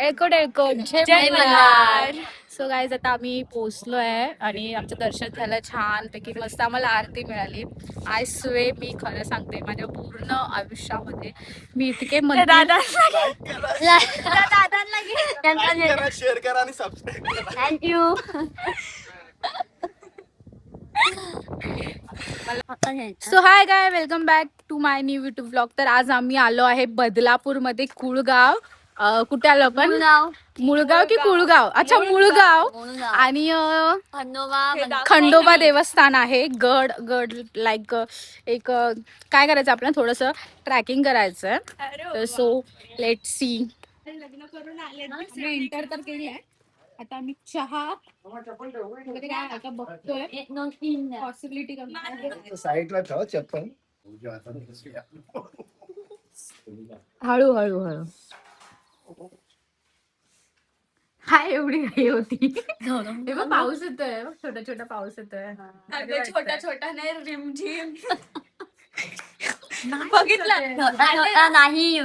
एळकोट एळकोट जय Malhar. So guys आता आम्ही पोहोचलो आहे आणि आमचं दर्शन झालं छान पैकी मस्त आम्हाला आरती मिळाली. आय स्वे मी खरं सांगते माझ्या पूर्ण आयुष्यामध्ये मी इतके शेअर करा आणि सबस्क्राईब करा. Thank you. So hi guy welcome back to my new YouTube blog. तर आज आम्ही आलो आहे बदलापूरमध्ये कुळगाव. कुठे आलो आपण? मुळगाव की कुळगाव? अच्छा मुळगाव. आणि खंडोबा देवस्थान आहे. गड गड लाईक एक काय करायचं आपल्याला थोडंसं ट्रॅकिंग करायचं. तर सो लेट सी. लग्न करून आले इंटर तर केली आहे. आता आम्ही चहा वगैरे काय आता बघतोय पॉसिबिलिटी कमी. साईडला ठेवा चप्पल. हळू हळू हळू. हाय एवढी घाई होती. हे बघ पाऊस येतोय. छोटा छोटा पाऊस येतोय. छोटा छोटा नाही रिमझिम. बघितलं नाही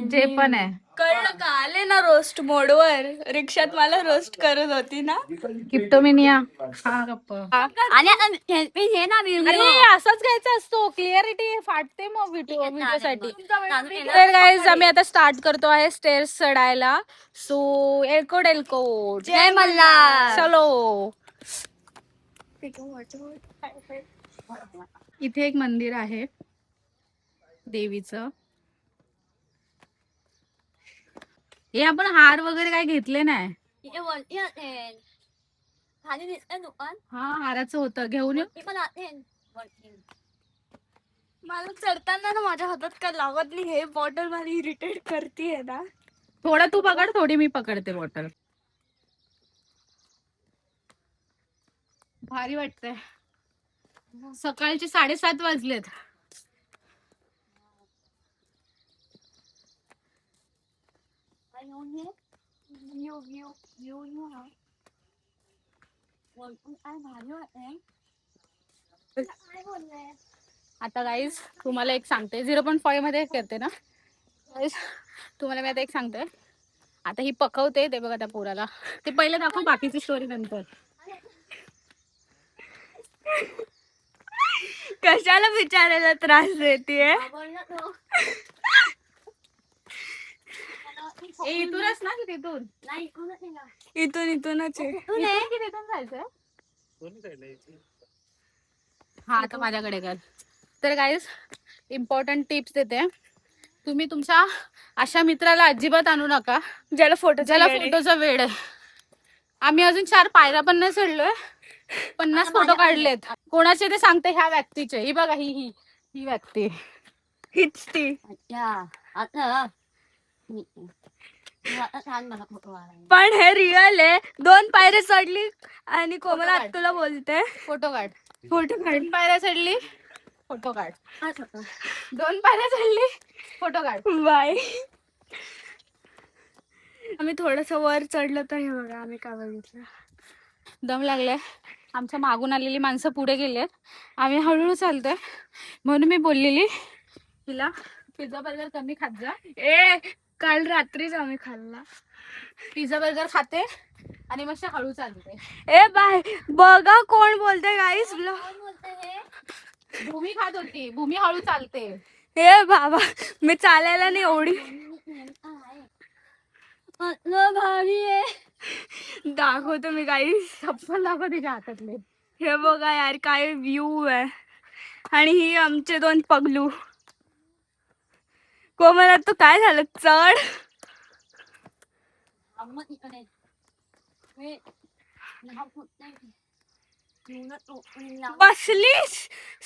जे पण आहे. कळलं का? आले ना रोस्ट मोडवर. रिक्षात मला रोस्ट करत होती ना. किप्टोमेनिया. हा गप्प. आणि हे ना अरे असाच घ्यायचा असतो. क्लिअरिटी फाटते मग व्हिडिओसाठी. तर गाईज आम्ही आता स्टार्ट करतो आहे स्टेअर्स चढायला. सो एळकोट एळकोट जय मल्हार. चलो. इथे एक मंदिर आहे देवीचं. हे आपण हार वगैरे काय घेतले नाही. हा हाराचं होतं घेऊन येऊ. मला चढताना ना माझ्या हातात काय लागत नाही. हे बॉटल मला इरिटेट करते ना. थोडा तू पकड थोडी मी पकडते बॉटल. भारी वाटतंय. सकाळचे 7:30 वाजलेत. आता गाईज तुम्हाला एक सांगते 0.5 मध्ये करते ना गाईज. तुम्हाला मी आता एक सांगते. आता ही पकवते ते बघा त्या पोराला. ते पहिले दाखवू बाकीची स्टोरी नंतर. कशाला बिचारायला त्रास देते. इथूनच ना की तिथून? इथूनच आहे. तिथून जायचंय. हा आता माझ्याकडे कर. तर गाईज इम्पॉर्टंट टिप्स देते. तुम्ही तुमच्या अशा मित्राला अजिबात आणू नका ज्याला फोटोचा वेळ आहे. आम्ही अजून 4 पायऱ्या पण नाही चढलोय. 50 फोटो काढलेत. कोणाचे ते सांगते ह्या व्यक्तीचे. ही बघा ही ही ही व्यक्ती हीच ती. पण हे रिअल आहे. 2 पायऱ्या चढली आणि कोमला तुला बोलते फोटो काढ. फोटो काढ. 3 पायऱ्या चढली फोटो काढ. 2 पायऱ्या चढली फोटो काढ. बाय. आम्ही थोडस वर चढलो तर हे बघा आम्ही काय बघितलं. दम लागलाय. आमच्या मागून आलेली माणसं पुढे गेलेत. आम्ही हळूहळू चालतोय. म्हणून मी बोललेली तिला पिझ्झा बर्गर कमी खात जा. काल रात्रीच आम्ही खाल्ला. पिझ्झा बर्गर खाते आणि मस्त हळू चालते. बाय बघा कोण बोलते गाईस. भूमी खात होती. भूमी हळू चालते. बाबा मी चालायला नाही एवढी. भारी आहे. दाखवतो मी गाईस. चप्पल दाखव तिच्या हातातले. हे बघा यार काय व्ह्यू आहे. आणि ही आमचे 2 पगलू. कोमला तू काय झालं चढ. बसलीस.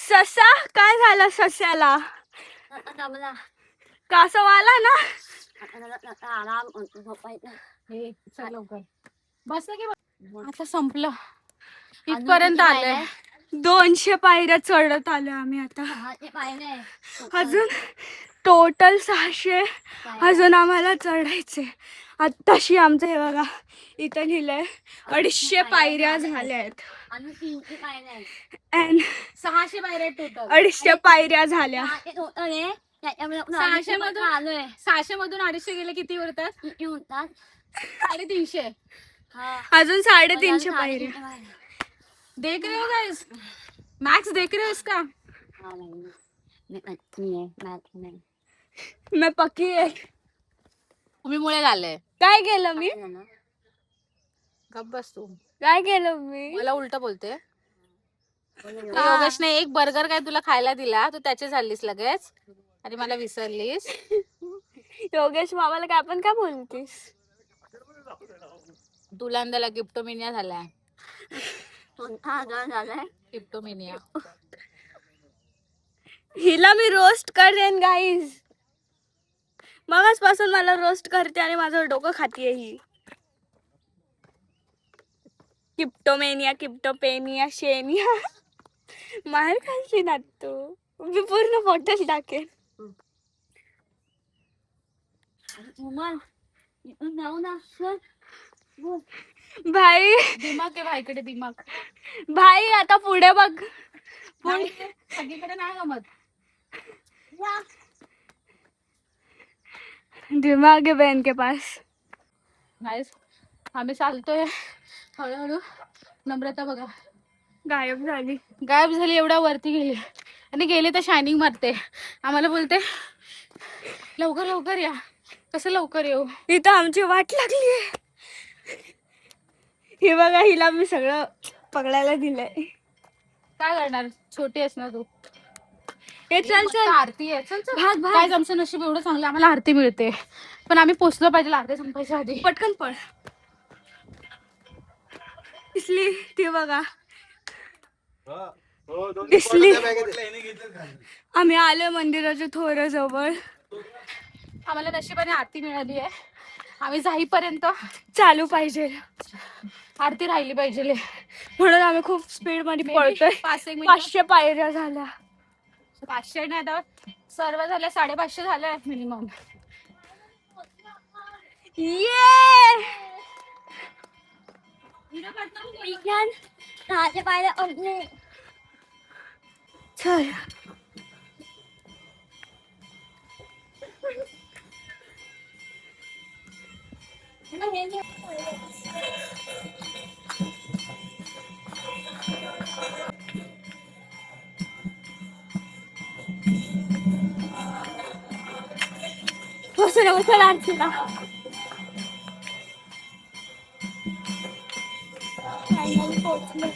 ससा काय झालं सस्याला? कासवाला ना. चल लवकर बस की. आता संपलं. इथपर्यंत आलंय. 200 पायऱ्या चढत आलो आम्ही आता. अजून टोटल 600 अजून आम्हाला चढायचे. आत्ताशी आमचं हे बघा इथं लिहिलंय 250 पायऱ्या झाल्या आहेत. 600 पायऱ्या टोटल. 250 पायऱ्या झाल्या. 600 मधून 250 गेले किती उरतात? 350. अजून 350 पायरी. देख रहे हो गाइस? मैक्स देख रहे हो इसका? मी पक्की आहे. तुम्ही मुळे झाले. काय केलं मी? गप बस तू. काय केलं मी? मला उलट बोलते. योगेशने एक बर्गर काय तुला खायला दिला, तू त्याचे झालीस लगेच आणि मला विसरलीस. योगेश मामाला काय आपण काय बोलतीस? तुला अंदाला गिफ्टोमिनिया झालाय. गिफ्टोमिनिया. हिला मी रोस्ट करेन गाईज. मगच पासून मला रोस्ट करते आणि माझं डोकं खातीये ही. किप्टोमेनिया, किप्टोपेनिया, शेनिया. माहेर खालची ना तू. मी पूर्ण फोटोच टाकेन. भाई दिमाग आहे भाईकडे, दिमाग. भाई आता पुढे बघ. सगळीकडे नाही गमत. दिमाग है बहन के पास. गाइस आम्ही चालतोय हळूहळू. नम्रता बघा गायब झाली. गायब झाली, एवढ्या वरती गेली आणि गेली तर शायनिंग मारते. आम्हाला बोलते लवकर लवकर या. कसं लवकर येऊ? इथं आमची वाट लागली आहे. हे बघा, हिला मी सगळं पकडायला दिलंय. काय करणार, छोटी आहेस ना तू. हे चल चल, आरती आहे. चल चल भाग भाग. काय, आमचं नशीब एवढं चांगलं आम्हाला आरती मिळते, पण आम्ही पोचलो पाहिजे आरती संपायच्या आधी. पटकन पळ. दिसली ती बघा, दिसली. आम्ही आलो मंदिराच्या थोड्या जवळ. आम्हाला नशिबाने आरती मिळाली आहे. आम्ही जाईपर्यंत चालू पाहिजे, आरती राहिली पाहिजे, म्हणून आम्ही खूप स्पीड मध्ये पळतोय. 500 पायऱ्या झाल्या. 500 नाही आता सर्व झाल्या, 550 झाल्या मिनिमम. ये चल. चल आरतीला. पोचलो.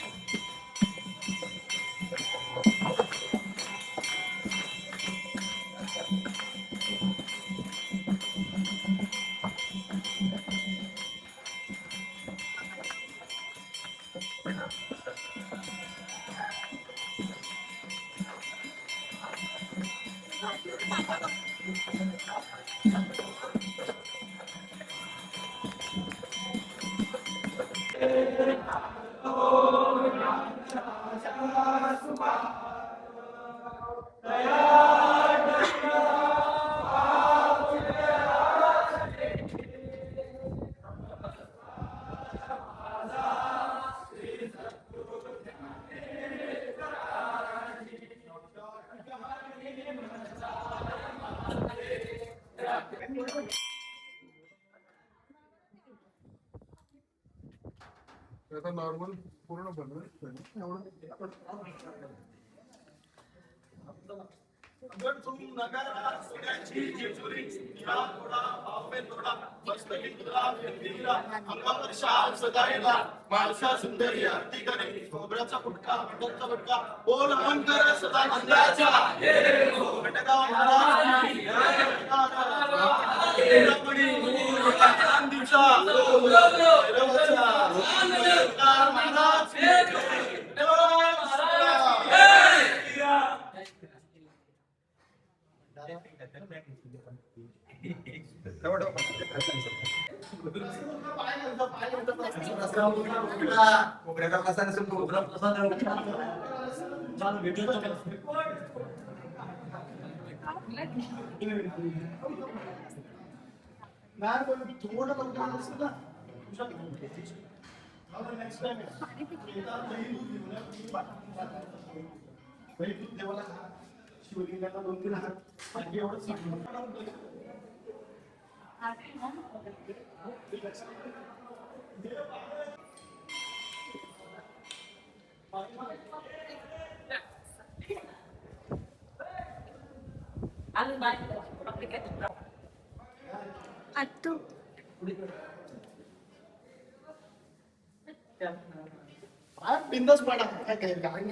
नॉर्मल पूर्ण बनवलं. माणसा सुंदरी आरती करे, खोबऱ्याचा फुटका, मटरचा फुटका, बोल अहंकार सदा नंदाचा. खोबऱ्याचा मसाला नसेल, खोबरा मसाला थोडं शिवलिंगाला 2-3 हात बाकी एवढंच सांगतो. आत्तू बिंदास पडा काय काय गाडी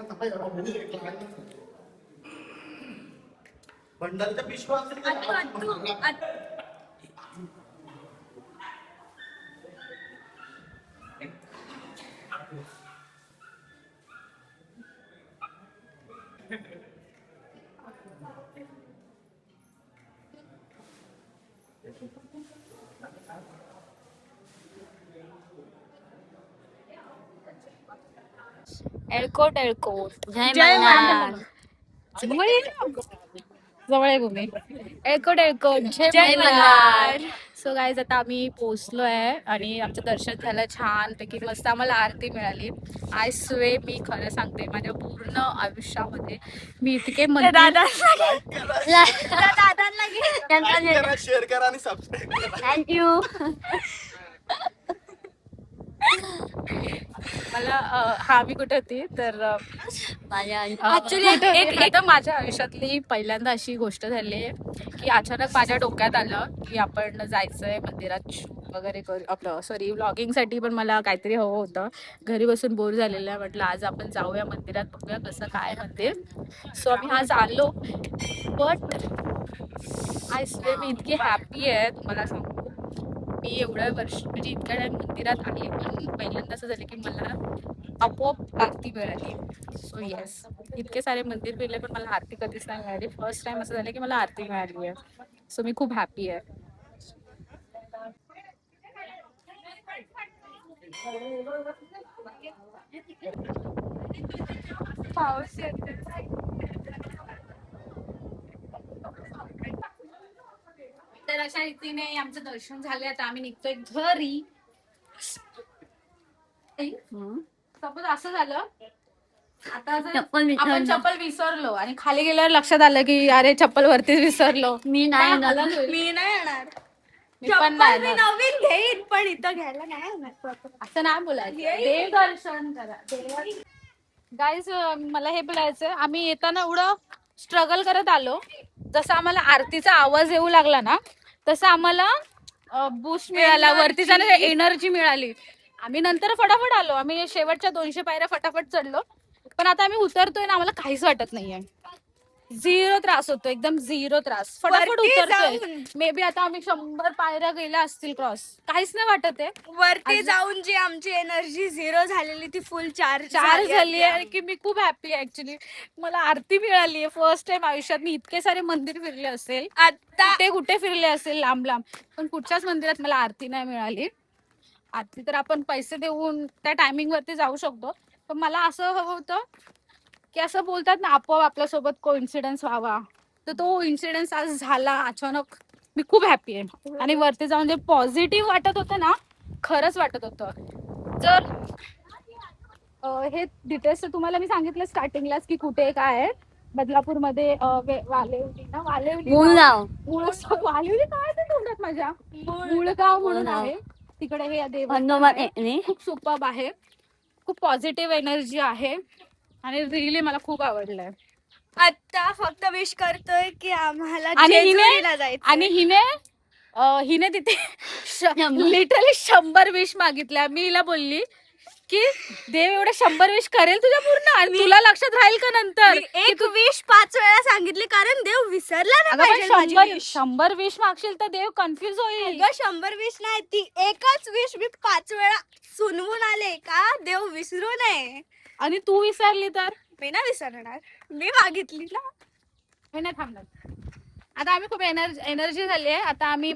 बंडलच्या पिशवा असेल तर एळकोट एळकोट जय मल्हार. जवळ आहे भूमी. एळकोट एळकोट जय मल्हार. सो गाईज आता आम्ही पोहोचलोय आणि आमचं दर्शन झालं छान पैकी मस्त आम्हाला आरती मिळाली. आय स्वे मी खरं सांगते माझ्या पूर्ण आयुष्यामध्ये मी इतके दादा शेअर करा आणि सबस्क्राईब करा. थँक्यू. मला हा मी कुठे होती तर Actually, आता माझ्या आयुष्यातली पहिल्यांदा अशी गोष्ट झाली की अचानक माझ्या डोक्यात आलं की आपण जायचंय मंदिरात shoot वगैरे करू आपलं सॉरी व्लॉगिंगसाठी पण मला काहीतरी हवं होतं. घरी बसून बोर झालेलं आहे म्हटलं आज आपण जाऊया मंदिरात बघूया कसं काय मंदिर. सो आम्ही आज आलो बट आय स्वे मी इतकी हॅपी आहे तुम्हाला सांगू. मी एवढ्या वर्ष म्हणजे इतक्या टाइम मंदिरात आले पण पहिल्यांदा असं झालं की मला आपोआप आरती मिळाली. सो येस इतके सारे मंदिर फिरले पण मला आरती कधीच नाही मिळाली. फर्स्ट टाइम असं झालं की मला आरती मिळाली आहे. सो मी खूप हॅपी आहे. पाऊस येते. तर अशा रीतीने आमचं दर्शन झाले. आता आम्ही निघतोय घरी. सपोज असं झालं आता जर आपण चप्पल विसरलो आणि खाली गेल्यावर लक्षात आलं की अरे चप्पल वरतीच विसरलो. मी काय नाही हालत होईल? मी नाही येणार. मी पण नाही मी येणार. नवीन घेईन पण इथं घ्यायला नाही येणार. असं नाही बोलायचं. देव दर्शन करा. गाईज मला हे बोलायचं आम्ही येताना एवढं स्ट्रगल करत आलो. जसं आम्हाला आरतीचा आवाज येऊ लागला ना तसं आम्हाला बूस्ट मिळाला. वरती जाण्याची एनर्जी मिळाली. आम्ही नंतर फटाफट आलो. आम्ही शेवटच्या 200 पायऱ्या फटाफट चढलो. पण आता आम्ही उतरतोय ना आम्हाला काहीच वाटत नाहीये. झिरो त्रास होतो. एकदम झिरो त्रास. फटाफट वरती उतरतोय. जाऊन. मे बी आता आम्ही 100 पायऱ्या गेल्या असतील क्रॉस. काहीच नाही वाटत आहे. वरती जाऊन जी आमची एनर्जी झिरो झालेली ती फुल चार्ज झाली आहे की मी खूप हॅपी आहे. ऍक्च्युली मला आरती मिळाली आहे. फर्स्ट टाइम आयुष्यात मी इतके सारे मंदिर फिरले असेल आता कुठे कुठे फिरले असेल लांब लांब पण कुठच्याच मंदिरात मला आरती नाही मिळाली. आरती तर आपण पैसे देऊन त्या टायमिंग वरती जाऊ शकतो पण मला असं हवं होतं की असं बोलतात ना आपोआप आपल्यासोबत कोइन्सिडन्स व्हावा. तर तो इन्सिडेन्स आज झाला अचानक. मी खूप हॅपी आहे आणि वरती जाऊन जे पॉझिटिव्ह वाटत होतं ना खरंच वाटत होतं. जर हे डिटेल्स तुम्हाला मी सांगितलं स्टार्टिंगलाच की कुठे काय आहे. बदलापूरमध्ये वालेवली ना वालेवली वालेवली काय ते तोंडात माझ्या मुळगाव म्हणून आहे. तिकडे हे देव खूप सुपर्ब आहे. खूप पॉझिटिव्ह एनर्जी आहे आणि रिअली मला खूप आवडलंय. आता फक्त विश करतोय की आम्हाला आणि जेजुरीला जायचं. आणि हिने तिथे लिटरली 100 विश मागितल्या. मी हिला बोलली की देव एवढे 100 विश करेल तुझ्या पूर्ण आणि तुला लक्षात राहील का नंतर. एक विश 5 वेळा सांगितली कारण देव विसरला नाही पाहिजे माझी wish. 100 विश मागशील तर देव कन्फ्युज होईल. अगं 100 विश नाही ती एकच विश मी 5 वेळा सुनवून आले का देव विसरू नये. आणि तू विसरली तर मी नाही विसरणार. मी मागितली ना. हे नाही थांबणार. आता आम्ही खूप एनर्जी झाली आहे. आता आम्ही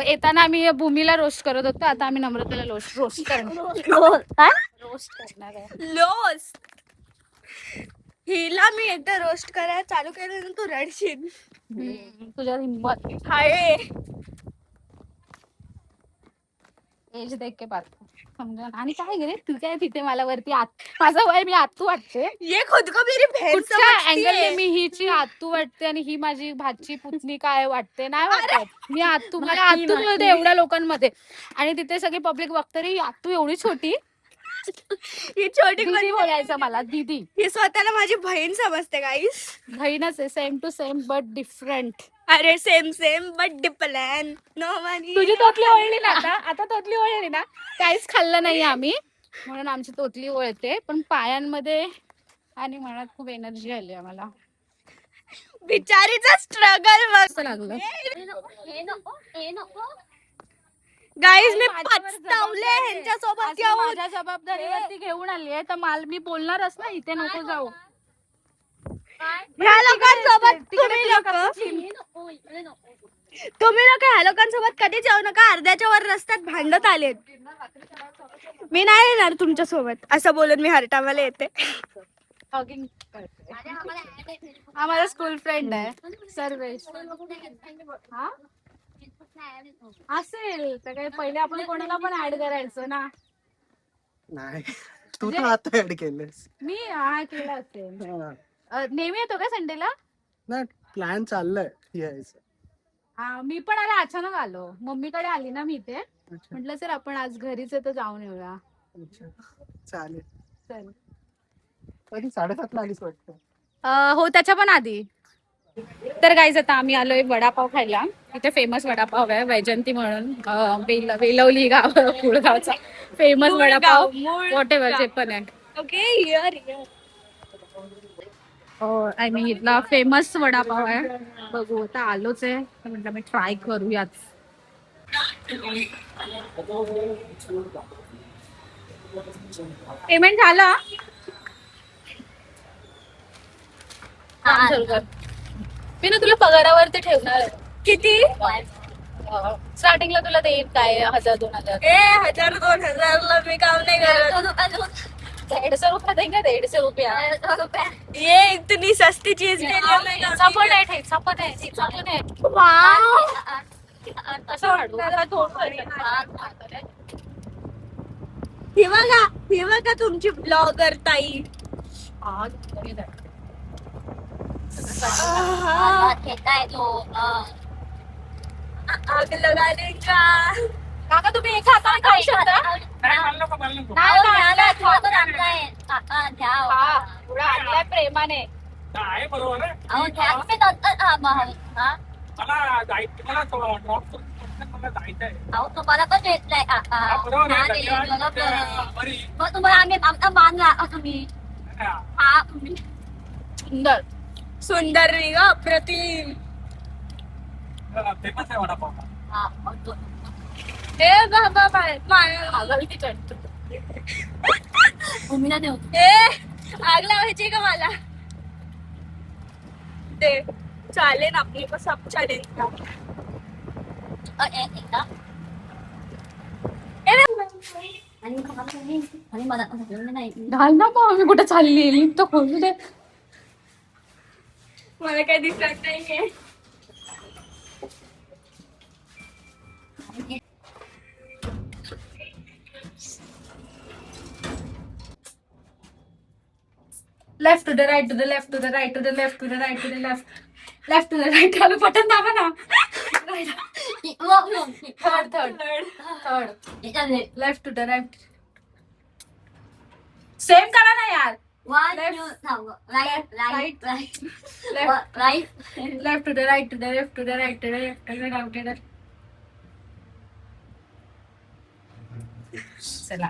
येताना आम्ही भूमीला रोस्ट करत होतो. आता आम्ही नम्रतेला रोस्ट करणार आहे. लोस हिला मी एकदा रोस्ट करायला चालू केलं तू रडशील. तुझ्या हिंमत हाय एज देख के बात कर. समजा ना. आणि काय गे तू काय तिथे मला वरती माझं वय मी आतू वाटते. ये खुद को मेरी बहन कुठच्या समझती अँगलने है. मी हिची आतू वाटते आणि ही माझी भाची पुतणी काय वाटते नाही वाटत. मी आतू मला आतू मिळते एवढ्या लोकांमध्ये आणि तिथे सगळी पब्लिक बघते रे, ही आतू एवढी छोटी. ही छोटी दीदी बोलायचं मला, दीदी. ही स्वतःला माझी बहीण समजते गाईस. बहीणच आहे, same to same but different. अरे same same but different. No money. तुझी तोतली ओळली ना आता तोतली ओळली ना. काहीच खाल्लं नाही आम्ही म्हणून आमची तोतली ओळते. पण पायांमध्ये आणि मनात खूप एनर्जी आली आम्हाला. बिचारीचा स्ट्रगल असं लागलं. गाईज मी माझ्यावर पचतावले जबाबदारी आहे. ह्यांच्यासोबत आज मी येऊन. माझ्या जबाबदारीवरती घेऊन आली आहे तर मला मी बोलणारच ना इथे नको जाऊ. ह्या लोकांसोबत तिकडे तुम्ही लोक ह्या लोकांसोबत कधीच येऊ नका. अर्ध्याच्या वर रस्त्यात भांडत आलेत. मी नाही येणार तुमच्या सोबत असं बोलून मी हरटावाला येते. हॉगिंग करते. आम्हाला स्कूल फ्रेंड आहे सर्वेश. हा असेल तर काय पहिले आपण कोणाला पण ऍड करायचं ना. नाही तू तर आता ऍड केलंस. मी हा केला असेल. नेहमी येतो का संडेला? नाही प्लॅन चाललाय यायचं. हा मी पण आले अचानक आलो. मम्मीकडे आली ना मी इथे. अच्छा म्हटलं सर आपण आज घरीच आहे तर जाऊन येऊया. अच्छा चालेल. चल. कधी 7:30 ला आलीस वाटतं. हो त्याच्या पण आधी. तर गाईज आता आम्ही आलोय वडापाव खायला. इथे फेमस वडापाव आहे वैजंती म्हणून. वेलवली गाव कुळगावचा फेमस वडापाव वॉट एव्हर जे पण आहे. ओके हियर आय मीन इथला फेमस वडापाव आहे. बघू आता आलोच आहे तर म्हटलं मी ट्राय करूयाच. पेमेंट झालं. मी ना तुला पगारावरती ठेवणार आहे. किती? स्टार्टिंगला तुला देईल काय 1000-2000. 1000-2000 मी काम नाही करत. 150 रुपये देंगे. 150 रुपया. ये इतनी सस्ती चीज के लिए मैं ठेचा पण आहे. ठेचा पण आहे. ठेचा पण आहे. असं वाटतं. हे बघा तुमची ब्लॉगर ताई. आग लगाने का. काका तुम्ही एका हाताने खाऊ शकता. एवढा आणलाय प्रेमाने. आहे बरोबर आहे. मला जायचं मला ड्रॉप मला जायचं आहे. तुम्हाला पण भेटलाय हा, बरोबर आहे. बरी. मग तुम्हाला आम्ही आमचा मान राहा तुम्ही. हा तुम्ही सुंदर. सुंदर रे ग अप्रतिम. फेमस आहे वडापाव. हा मग तो- हे बाबा आगावी ती चढतो. तुम्ही ना देऊ आग लावायची का मला ते चालेल आपली को सब चालेल. एकदा आणि मला नाही घाल ना मग मी कुठे चालली. लिफ्ट तर खोलू दे. मला काही दिसत नाहीये. Left to the right to the left to the right to the left to the right to the left left to the right. आलं बटन दाबा ना. Third left to the right. Same करा ना यार. Left to the right to the left to the right to the left to the right to the. चला